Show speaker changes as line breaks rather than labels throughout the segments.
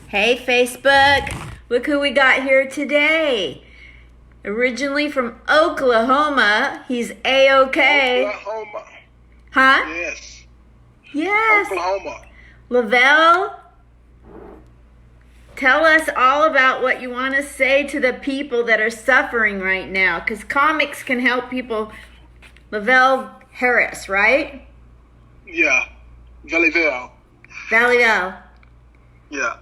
Hey, Facebook. Look who we got here today. Originally from Oklahoma, he's A-OK.
Oklahoma.
Huh?
Yes.
Yes.
Oklahoma.
Lavell, tell us all about what you want to say to the people that are suffering right now, because comics can help people. Lavell Harris, right?
Yeah. Velly.
Lavell.
Yeah.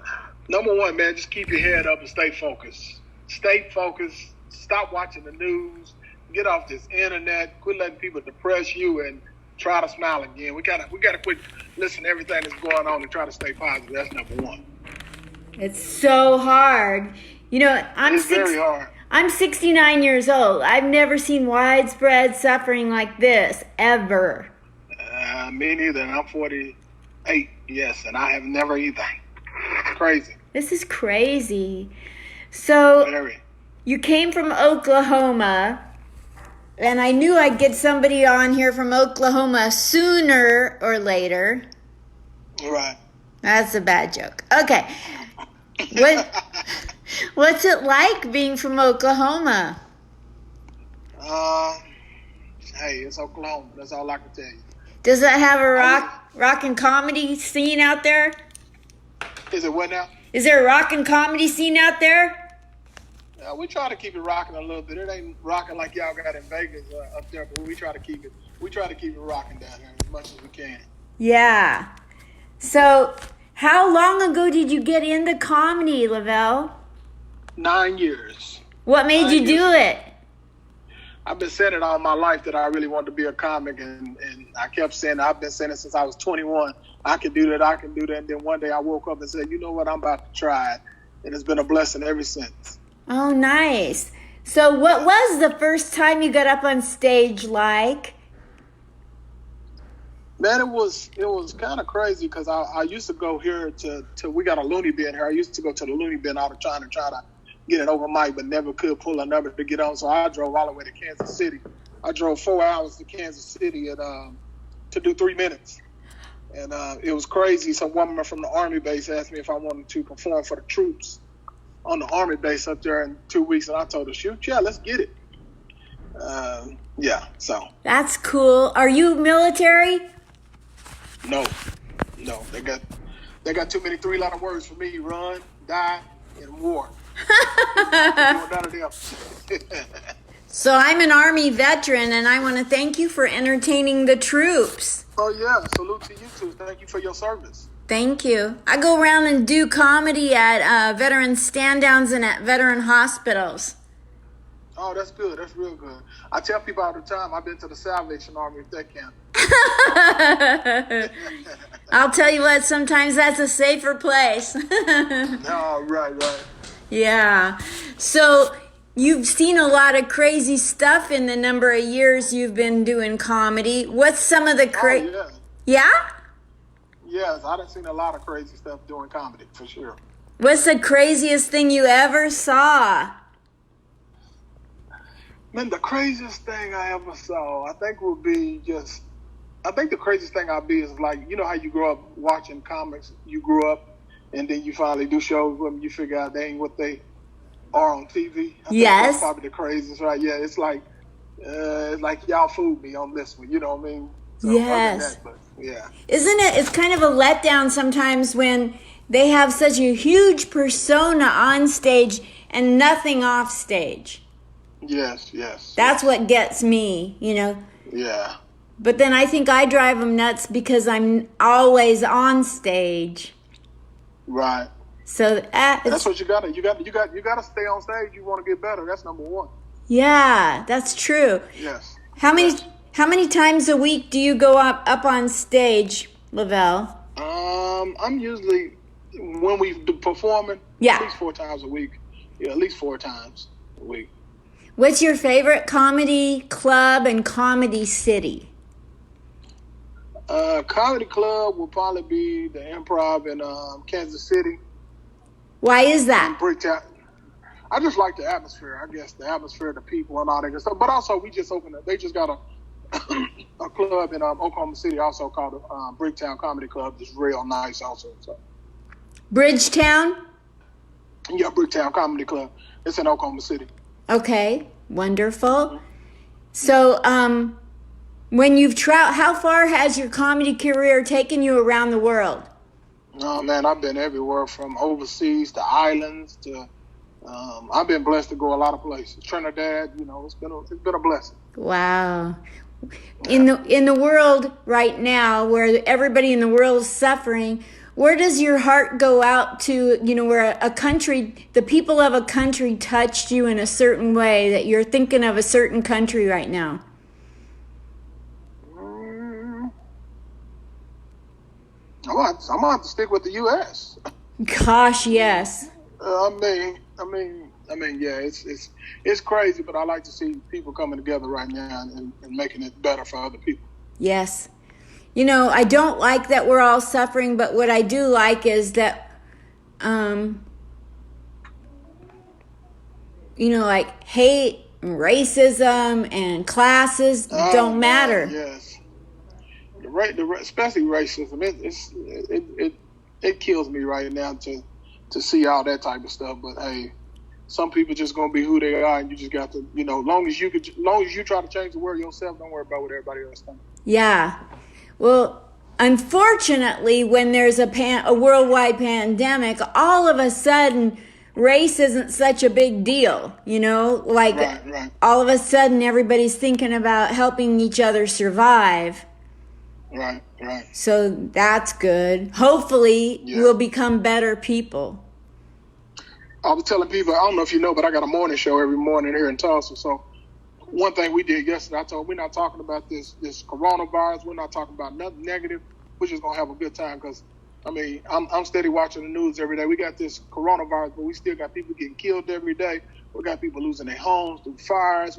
Number one, man, just keep your head up and stay focused. Stay focused. Stop watching the news. Get off this internet. Quit letting people depress you and try to smile again. We gotta quit listening to everything that's going on and try to stay positive. That's number one.
It's so hard. You know,
It's very hard.
I'm 69 years old. I've never seen widespread suffering like this, ever.
Me neither. And I'm 48, yes, and I have never either. It's crazy.
This is crazy. So,
Very.
you came from Oklahoma, and I knew I'd get somebody on here from Oklahoma sooner or later.
Right.
That's a bad joke. Okay. What's it like being from Oklahoma?
Hey, it's Oklahoma. That's all I can tell you.
Does it have a rock and comedy scene out there?
Is it what now?
Is there a rock and comedy scene out there?
We try to keep it rocking a little bit. It ain't rocking like y'all got in Vegas up there, but we try to keep it. We try to keep it rocking down here as much as we can.
Yeah. So, how long ago did you get into comedy, Lavell?
9 years.
What made you do it?
I've been saying it all my life that I really wanted to be a comic, and I kept saying it. I've been saying it since I was 21. I can do that, And then one day I woke up and said, you know what, I'm about to try it. And it's been a blessing ever since.
Oh, nice. So what was the first time you got up on stage like?
Man, it was kind of crazy because I used to go here to we got a loony bin here. I used to go to the loony bin all the time and try to get an open mic, but never could pull a number to get on. So I drove all the way to Kansas City. I drove 4 hours to Kansas City to do 3 minutes. And it was crazy. Some woman from the Army base asked me if I wanted to perform for the troops on the Army base up there in 2 weeks. And I told her, shoot, yeah, let's get it. So.
That's cool. Are you military?
No. They got too many 3-letter words for me. Run, die, and war. None of them.
So I'm an Army veteran, and I want to thank you for entertaining the troops.
Oh, yeah. Salute to you, too. Thank you for your service.
Thank you. I go around and do comedy at veteran stand-downs and at veteran hospitals.
Oh, that's good. That's real good. I tell people all the time, I've been to the Salvation Army if that counts.
I'll tell you what, sometimes that's a safer place.
Oh, right.
Yeah. So you've seen a lot of crazy stuff in the number of years you've been doing comedy. What's some of the Yeah?
Yes, I done seen a lot of crazy stuff doing comedy, for sure.
What's the craziest thing you ever saw?
Man, the craziest thing I ever saw, I think the craziest thing I'll be is like, you know how you grow up watching comics, you grew up, and then you finally do shows with them, you figure out they ain't what they are on TV. I think that's probably the craziest, right? Yeah, it's like y'all fooled me on this one, you know what I mean? So,
yes.
Yeah.
Isn't it? It's kind of a letdown sometimes when they have such a huge persona on stage and nothing off stage.
Yes.
That's what gets me, you know.
Yeah.
But then I think I drive them nuts because I'm always on stage.
Right.
So
that's what you gotta stay on stage. You want to get better. That's number one.
Yeah, that's true.
Yes.
How many times a week do you go up on stage, Lavell?
I'm usually when we do performing.
Yeah.
At least 4 times a week. Yeah, at least 4 times a week.
What's your favorite comedy club and comedy city?
Comedy club will probably be the Improv in Kansas City.
Why is that?
In Bricktown. I just like the atmosphere. I guess the atmosphere, the people, and all that good stuff. But also, we just opened it. They just got a club in Oklahoma City, also called Bricktown Comedy Club. It's real nice, also. So.
Bridgetown.
Yeah, Bricktown Comedy Club. It's in Oklahoma City.
Okay, wonderful. So, when you've traveled, how far has your comedy career taken you around the world?
Oh man, I've been everywhere from overseas to islands to. I've been blessed to go a lot of places. Trinidad, it's been a blessing.
Wow. In the world right now, where everybody in the world is suffering, where does your heart go out to? Where a country, the people of a country, touched you in a certain way that you're thinking of a certain country right now.
I'm gonna have to stick with the U.S.
Gosh, yes.
I mean, yeah, it's crazy, but I like to see people coming together right now and making it better for other people.
Yes. I don't like that we're all suffering, but what I do like is that, like hate, and racism, and classes don't matter.
Yes. Especially racism, it kills me right now to see all that type of stuff. But hey, some people just gonna be who they are, and you just got to, long as you try to change the world yourself, don't worry about what everybody else thinks.
Yeah. Well, unfortunately, when there's a worldwide pandemic, all of a sudden, race isn't such a big deal.
Right.
All of a sudden, everybody's thinking about helping each other survive.
Right.
So that's good. Hopefully, we'll become better people.
I was telling people, I don't know if you know, but I got a morning show every morning here in Tulsa. So one thing we did yesterday, I told we're not talking about this coronavirus. We're not talking about nothing negative. We're just gonna have a good time because, I'm steady watching the news every day. We got this coronavirus, but we still got people getting killed every day. We got people losing their homes through fires.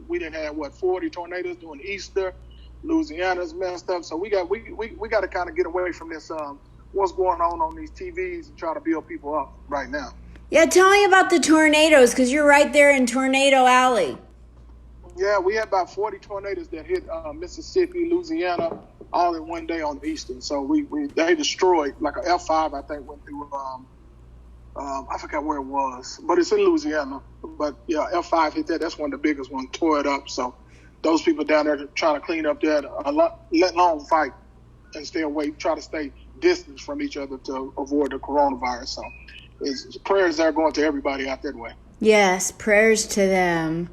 We didn't have 40 tornadoes during Easter. Louisiana's messed up, so we got to kind of get away from this. What's going on these TVs and try to build people up right now.
Yeah, tell me about the tornadoes because you're right there in Tornado Alley.
Yeah, we had about 40 tornadoes that hit Mississippi, Louisiana, all in one day on Easter. So they destroyed like an F5, I think, went through. I forgot where it was, but it's in Louisiana. But yeah, F5 hit that. That's one of the biggest ones. Tore it up. So those people down there trying to clean up that, let alone fight and stay away, try to stay distance from each other to avoid the coronavirus. So prayers are going to everybody out that way.
Yes, prayers to them.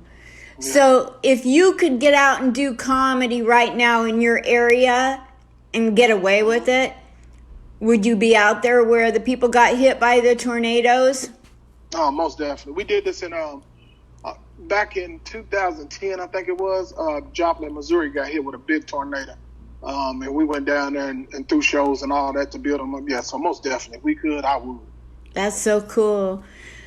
Yeah.
So if you could get out and do comedy right now in your area and get away with it, would you be out there where the people got hit by the tornadoes?
Oh, most definitely. We did this in back in 2010, I think it was. Joplin, Missouri got hit with a big tornado. And we went down there and threw shows and all that to build them up. Yeah, so most definitely. If we could, I would.
That's so cool.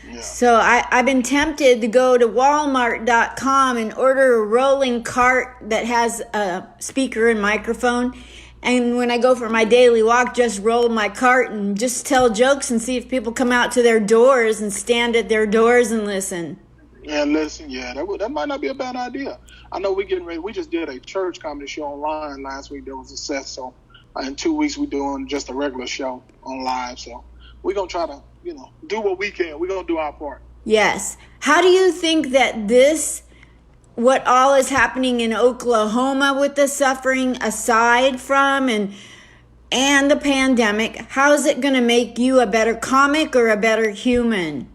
Yeah.
So I've been tempted to go to Walmart.com and order a rolling cart that has a speaker and microphone. And when I go for my daily walk, just roll my cart and just tell jokes and see if people come out to their doors and stand at their doors and listen.
Yeah, listen, that might not be a bad idea. I know we're getting ready. We just did a church comedy show online last week. That was a success. So in 2 weeks, we're doing just a regular show on live. So we're going to try to, do what we can. We're going to do our part.
Yes. How do you think that what all is happening in Oklahoma with the suffering aside from and the pandemic, how is it going to make you a better comic or a better human?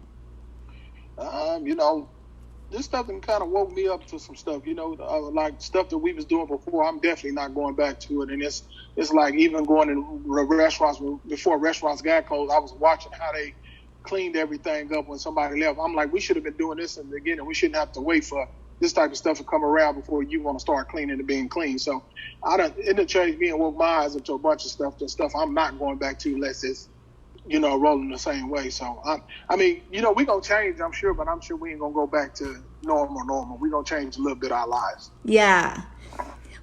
This stuff kind of woke me up to some stuff, like stuff that we was doing before. I'm definitely not going back to it. And it's like even going in restaurants, before restaurants got closed, I was watching how they cleaned everything up when somebody left. I'm like, we should have been doing this in the beginning. We shouldn't have to wait for this type of stuff to come around before you want to start cleaning and being clean. So it done changed me and woke my eyes up to a bunch of stuff, I'm not going back to unless it's, rolling the same way. So, we're going to change, I'm sure, but I'm sure we ain't going to go back to normal. We're going to change a little bit of our lives.
Yeah.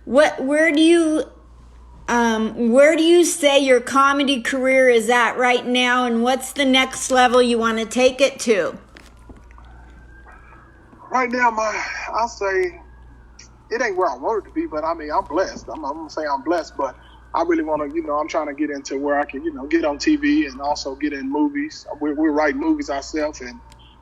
Where do you say your comedy career is at right now, and what's the next level you want to take it to?
Right now, I'll say it ain't where I want it to be, but I'm blessed. I'm going to say I'm blessed, but I really want to, I'm trying to get into where I can, get on TV and also get in movies. We're writing movies ourselves and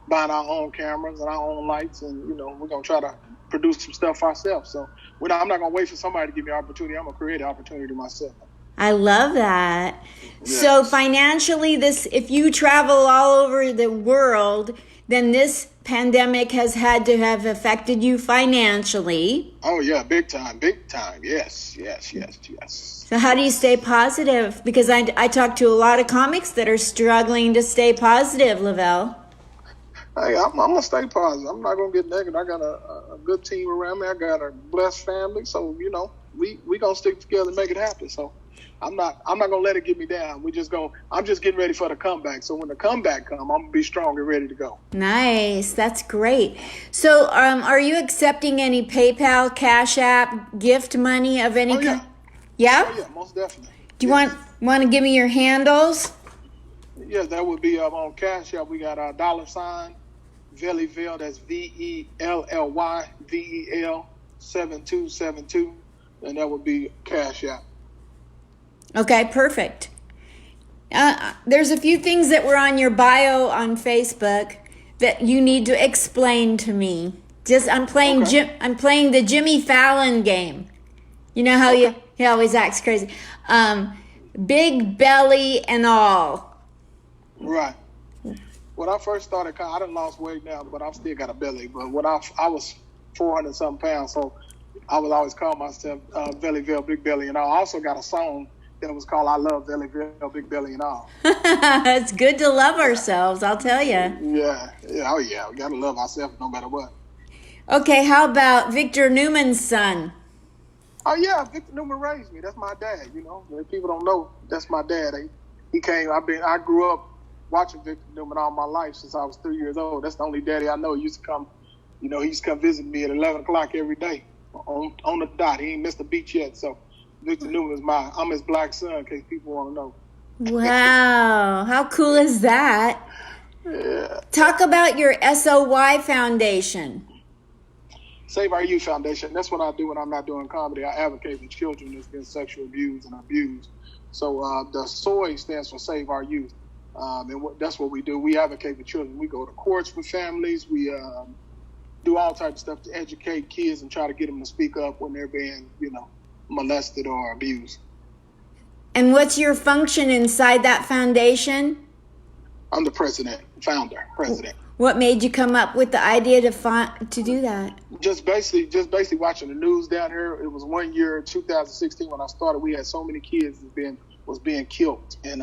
buying our own cameras and our own lights, and we're gonna try to produce some stuff ourselves. So I'm not gonna wait for somebody to give me an opportunity. I'm gonna create an opportunity myself.
I love that.
Yes.
So financially, if you travel all over the world, then this pandemic has had to have affected you financially.
Oh yeah, big time. Yes.
So how do you stay positive? Because I talk to a lot of comics that are struggling to stay positive, Lavell.
Hey, I'm gonna stay positive. I'm not gonna get negative. I got a good team around me. I got a blessed family. So we gonna stick together and make it happen. So I'm not gonna let it get me down. I'm just getting ready for the comeback. So when the comeback comes, I'm gonna be strong and ready to go.
Nice, that's great. So are you accepting any PayPal, Cash App, gift money of any kind? Yeah?
Oh, yeah, most definitely.
Do you want to give me your handles?
Yes, that would be on Cash App. We got $, Velly, that's VELLY, VEL 7272, and that would be Cash App.
Okay, perfect. There's a few things that were on your bio on Facebook that you need to explain to me. I'm playing the Jimmy Fallon game. You know how he always acts crazy. Big belly and all.
Right. When I first started, I done lost weight now, but I've still got a belly. But when I was 400 something pounds, so I would always call myself Velly, Big Belly and all. I also got a song that was called I Love Velly, Big Belly and all.
It's good to love ourselves, I'll tell you.
Yeah. Oh yeah, we gotta love ourselves no matter what.
Okay, how about Victor Newman's son?
Oh yeah, Victor Newman raised me. That's my dad. If people don't know, that's my dad. He came. I grew up watching Victor Newman all my life since I was 3 years old. That's the only daddy I know. He used to come. He used to come visit me at 11 o'clock every day on the dot. He ain't missed a beat yet. So Victor Newman I'm his black son, in case people want to know.
Wow, how cool is that?
Yeah.
Talk about your SOY Foundation.
Save Our Youth Foundation. That's what I do when I'm not doing comedy. I advocate for children that's been sexually abused and abused. So the SOY stands for Save Our Youth. And that's what we do. We advocate for children. We go to courts with families. We do all types of stuff to educate kids and try to get them to speak up when they're being, molested or abused.
And what's your function inside that foundation?
I'm the president.
What made you come up with the idea to do that?
Just basically watching the news down here. It was 1 year, 2016, when I started. We had so many kids was being killed and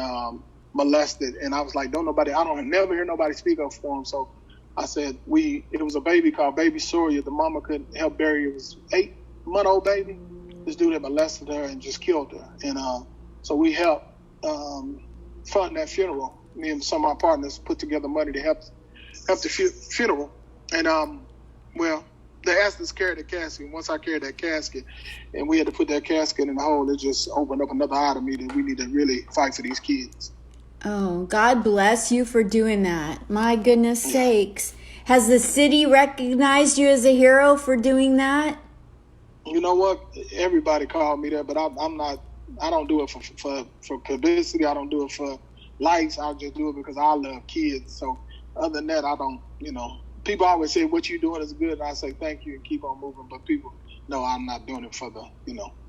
molested, and I was like, I don't never hear nobody speak up for them. So I said, it was a baby called Baby Sawyer. The mama couldn't help bury it. It was 8-month-old baby. This dude had molested her and just killed her, and so we helped fund that funeral. Me and some of my partners put together money to help the funeral. And they asked us to carry the casket. Once I carried that casket and we had to put that casket in the hole, it just opened up another eye to me that we need to really fight for these kids.
Oh, God bless you for doing that. My goodness sakes. Has the city recognized you as a hero for doing that?
You know what? Everybody called me that, but I'm not. I don't do it for publicity. I don't do it for likes. I just do it because I love kids. So other than that, I don't, people always say what you're doing is good. And I say thank you and keep on moving. But people, no, I'm not doing it for the,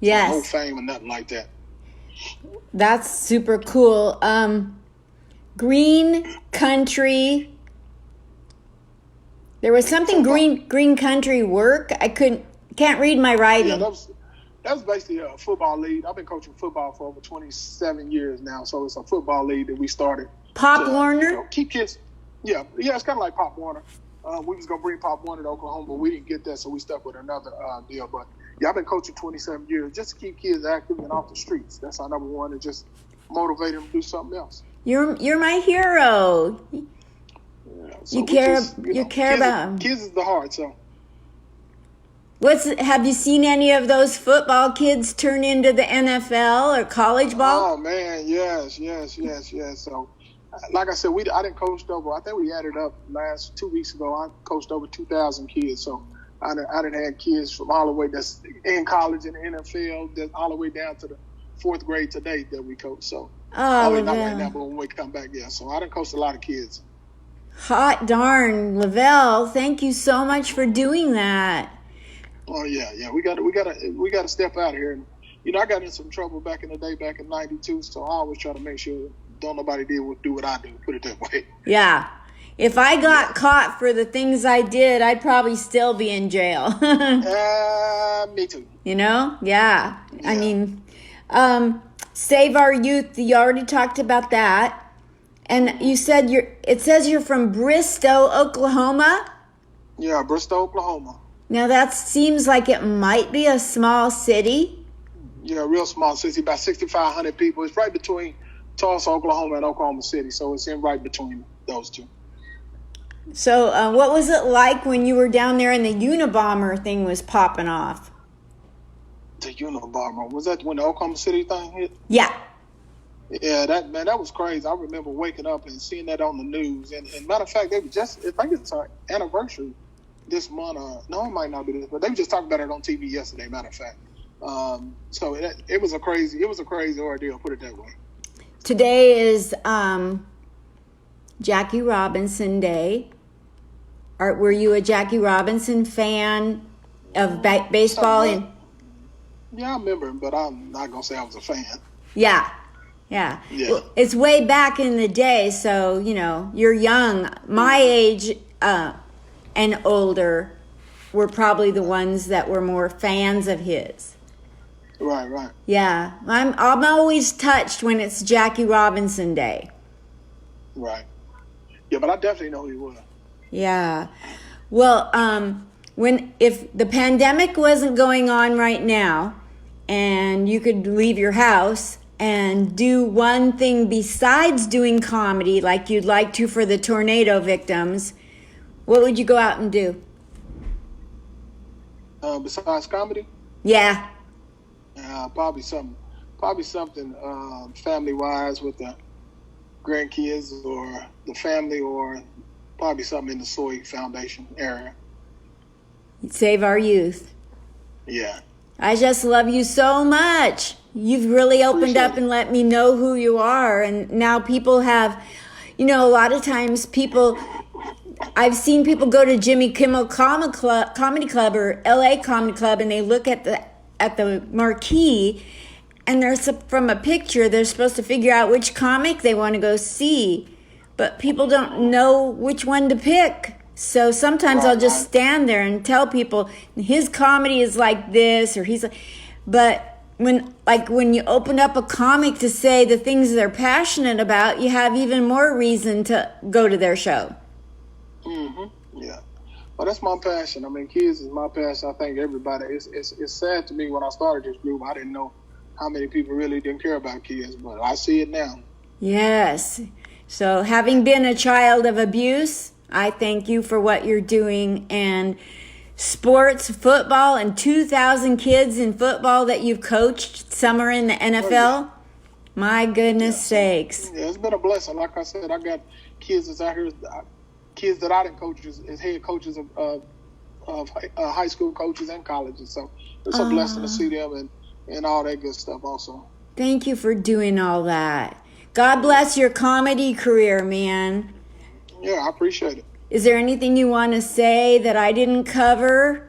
yes,
for no fame or nothing like that.
That's super cool. Green Country. There was something Green Country work. I can't read my writing.
Yeah, that was basically a football league. I've been coaching football for over 27 years now. So it's a football league that we started.
Pop Warner?
Keep kids. Yeah, it's kind of like Pop Warner. We was going to bring Pop Warner to Oklahoma, but we didn't get that, so we stuck with another deal. But, I've been coaching 27 years just to keep kids active and off the streets. That's our number one, and just motivate them to do something else.
You're my hero. Yeah, so you care about them.
Kids is the heart, so.
Have you seen any of those football kids turn into the NFL or college ball?
Oh man, yes. So, like I said, I didn't coach over. I think we added up last 2 weeks ago. I coached over 2,000 kids. So I didn't have kids from all the way that's in college and the NFL, all the way down to the fourth grade today that we coach. So,
Oh,
not right now,
Lavell.
but when we come back, yeah. So I done coached a lot of kids.
Hot darn, Lavell. Thank you so much for doing that.
Oh yeah. We gotta step out here. And I got in some trouble back in the day, back in '92. So I always try to make sure don't nobody do what I do. Put it that way.
Yeah. If I got caught for the things I did, I'd probably still be in jail.
Me too.
Yeah.
Yeah.
I mean, Save Our Youth, you already talked about that. And you said it says you're from Bristow, Oklahoma.
Yeah, Bristow, Oklahoma.
Now that seems like it might be a small city.
Yeah, real small city, about 6,500 people. It's right between Tulsa, Oklahoma, and Oklahoma City. So it's in right between those two.
So what was it like when you were down there and the Unabomber thing was popping off?
The Unabomber, was that when the Oklahoma City thing hit?
Yeah.
Yeah, that was crazy. I remember waking up and seeing that on the news. And matter of fact, they were just, I think it's our anniversary this month. No, it might not be this, but they were just talking about it on TV yesterday. Matter of fact, so it was a crazy ordeal. Put it that way.
Today is Jackie Robinson Day. Were you a Jackie Robinson fan of baseball?
Yeah, I remember him, but I'm not gonna say I was a fan.
Yeah. Well, it's way back in the day, so you're young. My age and older were probably the ones that were more fans of his.
Right.
Yeah, I'm always touched when it's Jackie Robinson Day.
Right. Yeah, but I definitely know who he was.
Yeah. Well, if the pandemic wasn't going on right now, and you could leave your house and do one thing besides doing comedy, like you'd like to for the tornado victims, what would you go out and do?
Besides comedy?
Yeah.
Probably something family-wise with the grandkids or the family, or probably something in the Soy Foundation area.
Save Our Youth.
Yeah.
I just love you so much. You've really opened up and let me know who you are. And now people have, a lot of times I've seen people go to Jimmy Kimmel Comedy Club or LA Comedy Club, and they look at the marquee, and there's from a picture, they're supposed to figure out which comic they want to go see. But people don't know which one to pick. So sometimes I'll just stand there and tell people his comedy is like this, or but when you open up a comic to say the things they're passionate about, you have even more reason to go to their show.
Yeah. Well, that's my passion. I mean, kids is my passion. I think everybody. It's sad to me when I started this group, I didn't know how many people really didn't care about kids, but I see it now.
Yes. So having been a child of abuse, I thank you for what you're doing, and sports, football, and 2,000 kids in football that you've coached. Some are in the NFL.
Yeah.
My goodness sakes.
Yeah, it's been a blessing. Like I said, I got kids that's out here, kids that I didn't coach as head coaches of high school coaches and colleges. So it's a blessing to see them and all that good stuff also.
Thank you for doing all that. God bless your comedy career, man.
Yeah, I appreciate it.
Is there anything you want to say that I didn't cover?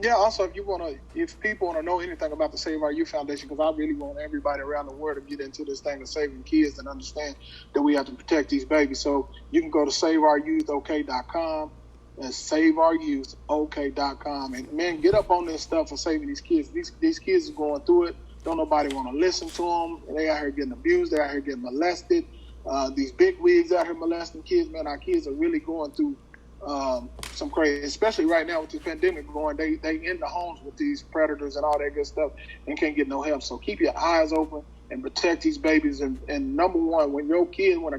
Yeah, also, if people want to know anything about the Save Our Youth Foundation, because I really want everybody around the world to get into this thing of saving kids and understand that we have to protect these babies. So you can go to saveouryouthok.com and saveouryouthok.com. And, man, get up on this stuff for saving these kids. These kids are going through it. Don't nobody want to listen to them. They out here getting abused. They out here getting molested. These big wigs out here molesting kids. Man, our kids are really going through some crazy, especially right now with this pandemic going. They in the homes with these predators and all that good stuff and can't get no help. So keep your eyes open and protect these babies. And number one, when a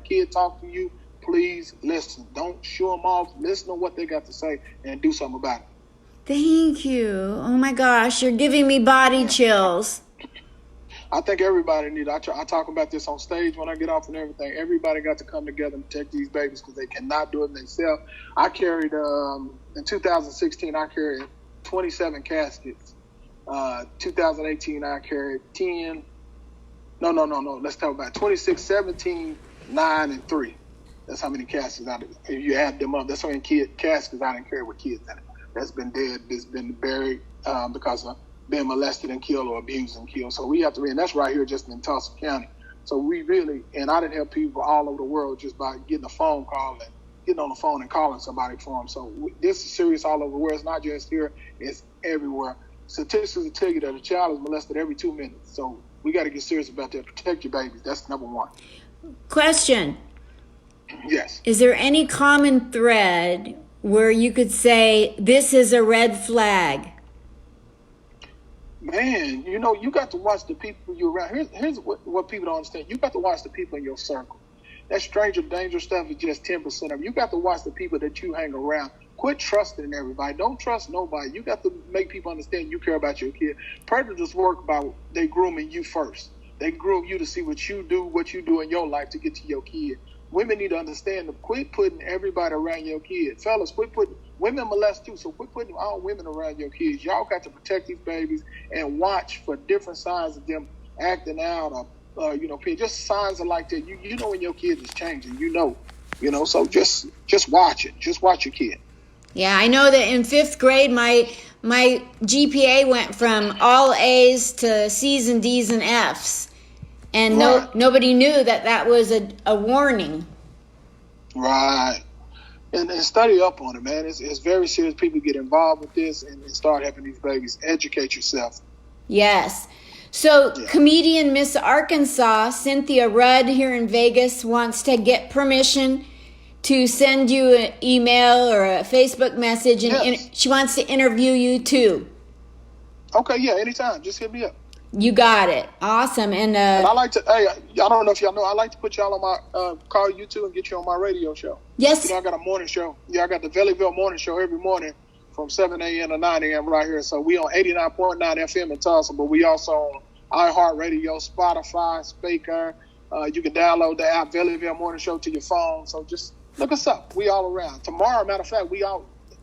kid talks to you, please listen. Don't shoo them off. Listen to what they got to say and do something about it.
Thank you. Oh my gosh, you're giving me body chills.
I think everybody needs. I talk about this on stage when I get off and everything. Everybody got to come together and protect these babies because they cannot do it themselves. I carried in 2016. I carried 27 caskets. 2018, I carried 10. No. Let's talk about 26, 17, 9, and 3. That's how many caskets if you add them up, that's how many caskets I didn't carry with kids in it. That's been dead, that's been buried because of being molested and killed or abused and killed. So we have to, and that's right here just in Tulsa County. So we really, and I didn't help people all over the world just by getting a phone call and getting on the phone and calling somebody for them. So this is serious all over the world. It's not just here, it's everywhere. Statistics will tell you that a child is molested every 2 minutes. So we got to get serious about that. Protect your babies. That's number one.
Question.
Yes.
Is there any common thread where you could say this is a red flag?
Man, you got to watch the people you're around. Here's what people don't understand. You got to watch the people in your circle. That stranger danger stuff is just 10% of it. You got to watch the people that you hang around. Quit trusting everybody. Don't trust nobody. You got to make people understand you care about your kid. Predators work by they grooming you first. They groom you to see what you do in your life to get to your kid. Women need to understand to quit putting everybody around your kids. Fellas, quit putting women molest too, so quit putting all women around your kids. Y'all got to protect these babies and watch for different signs of them acting out or just signs of like that. You know when your kid is changing, so just watch it. Just watch your kid.
Yeah, I know that in 5th grade my GPA went from all A's to C's and D's and F's. And nobody knew that was a warning.
Right. And study up on it, man. It's very serious. People get involved with this and start helping these babies. Educate yourself.
Yes. So comedian Miss Arkansas, Cynthia Rudd here in Vegas, wants to get permission to send you an email or a Facebook message. And she wants to interview you too.
Okay, yeah, anytime. Just hit me up.
You got it. Awesome. And
I like to, I don't know if y'all know, I like to put y'all on my, call you too and get you on my radio show.
Yes.
I got a morning show. Yeah, I got the Vellyville morning show every morning from 7 a.m. to 9 a.m. right here. So we on 89.9 FM in Tulsa, but we also on iHeartRadio, Spotify, Speaker. You can download the app Vellyville Morning Show to your phone. So just look us up. We all around. Tomorrow, matter of fact,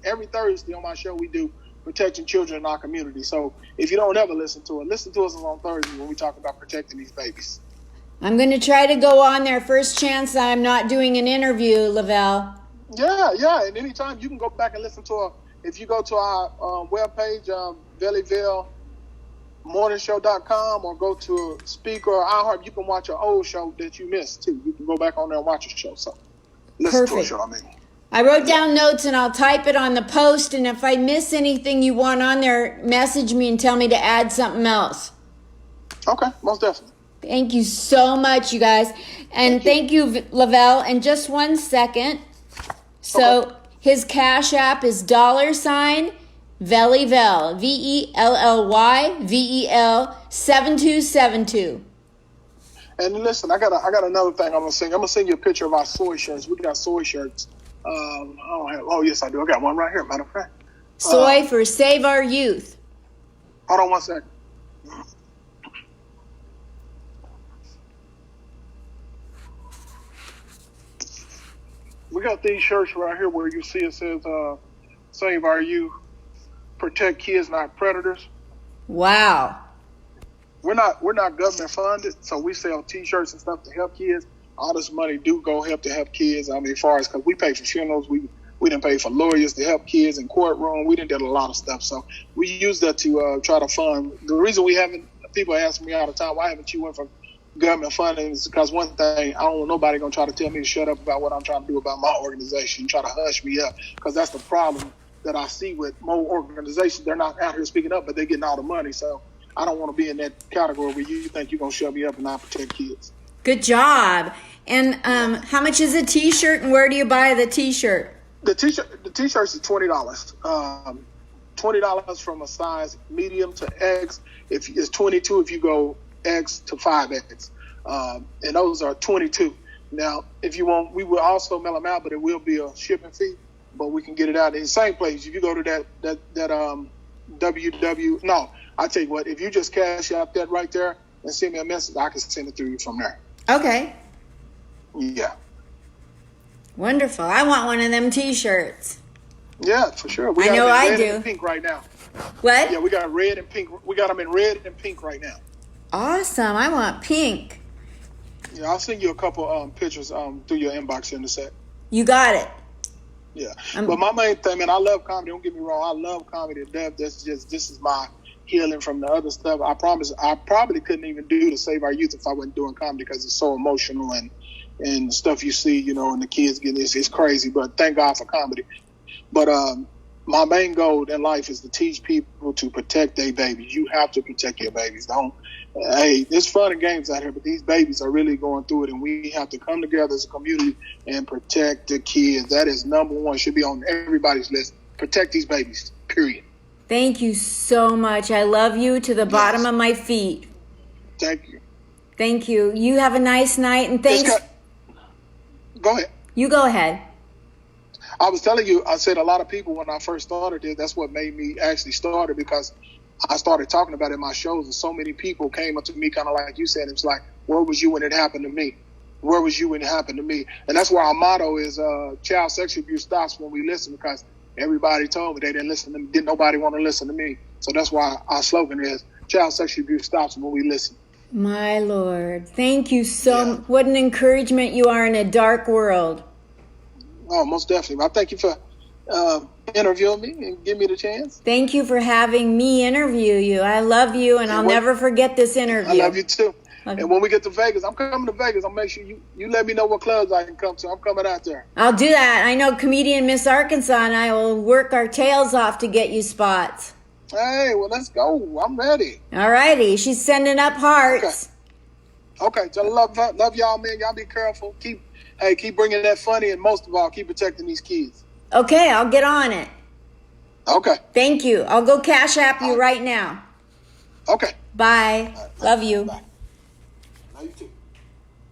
every Thursday on my show we do protecting children in our community. So if you don't ever listen to us on Thursday when we talk about protecting these babies.
I'm going to try to go on there first chance I'm not doing an interview, Lavell.
Yeah. And anytime you can go back and listen to if you go to our webpage, VellyvilleMorningShow.com, or go to Speaker or iHeart, you can watch an old show that you missed too. You can go back on there and watch a show. So listen to a show,
I wrote down notes and I'll type it on the post, and if I miss anything you want on there, message me and tell me to add something else.
Okay, most definitely.
Thank you so much, you guys. And thank you, Lavell. And just 1 second. So his Cash App is $Vellyvel, VELLYVEL 7272.
And listen, I got another thing I'm gonna sing. I'm gonna send you a picture of our soy shirts. We got soy shirts. Yes, I do. I got one right here, matter of fact.
Soy for Save Our Youth.
Hold on 1 second. We got these shirts right here where you see it says Save Our Youth, Protect Kids, Not Predators.
Wow.
We're not government funded, so we sell T-shirts and stuff to help kids. All this money do go help kids. I mean, as far as, because we pay for funerals, we didn't pay for lawyers to help kids in courtroom. We didn't do a lot of stuff, so we use that to try to fund. The reason we haven't, people ask me all the time, why haven't you went for government funding? Is because one thing, I don't want nobody gonna try to tell me to shut up about what I'm trying to do about my organization, try to hush me up, because that's the problem that I see with more organizations. They're not out here speaking up, but they're getting all the money. So I don't want to be in that category where you think you're gonna shut me up and not protect kids.
Good job. And how much is a T-shirt, and where do you buy the T-shirt?
The T-shirts is $20. $20 from a size medium to X. If it's 22, if you go X to 5X, and those are 22. Now, if you want, we will also mail them out, but it will be a shipping fee. But we can get it out in the same place. If you go to that I tell you what, if you just cash out that right there and send me a message, I can send it through you from there.
Okay.
Yeah.
Wonderful. I want one of them T-shirts.
Yeah, for sure.
I know I do.
And pink right now.
What?
Yeah, we got red and pink. We got them in red and pink right now.
Awesome. I want pink.
Yeah, I'll send you a couple pictures through your inbox in a sec.
You got it.
Yeah, but my main thing, man, I love comedy. Don't get me wrong, I love comedy to death. This is my healing from the other stuff. I promise, I probably couldn't even do to save our youth if I wasn't doing comedy because it's so emotional and the stuff you see, you know, and the kids getting this, it's crazy. But thank God for comedy. But my main goal in life is to teach people to protect their babies. You have to protect your babies. Don't. Hey, there's fun and games out here, but these babies are really going through it, and we have to come together as a community and protect the kids. That is number one. Should be on everybody's list. Protect these babies, period.
Thank you so much. I love you to the bottom of my feet.
Thank you.
Thank you. You have a nice night, and thanks.
Go ahead.
You go ahead.
I was telling you, I said a lot of people when I first started it, that's what made me actually start it, because I started talking about it in my shows, and so many people came up to me kind of like you said. It's like, where was you when it happened to me? Where was you when it happened to me? And that's why our motto is child sexual abuse stops when we listen, because everybody told me they didn't listen to me. Didn't nobody want to listen to me. So that's why our slogan is child sexual abuse stops when we listen.
My Lord. Thank you so much. What an encouragement you are in a dark world.
Oh, most definitely. I thank you for interviewing me and give me the chance.
Thank you for having me interview you. I love you, and I'll never forget this interview.
I love you too. And when we get to Vegas, I'm coming to Vegas. I'll make sure you let me know what clubs I can come to. I'm coming out there.
I'll do that. I know comedian Miss Arkansas and I will work our tails off to get you spots.
Hey, well, let's go. I'm ready.
All righty. She's sending up hearts.
Okay. So love y'all, man. Y'all be careful. Keep bringing that funny, and most of all, keep protecting these kids.
Okay, I'll get on it.
Okay.
Thank you. I'll go Cash App you right now.
Okay.
Bye. Love you.
Bye. Love you too.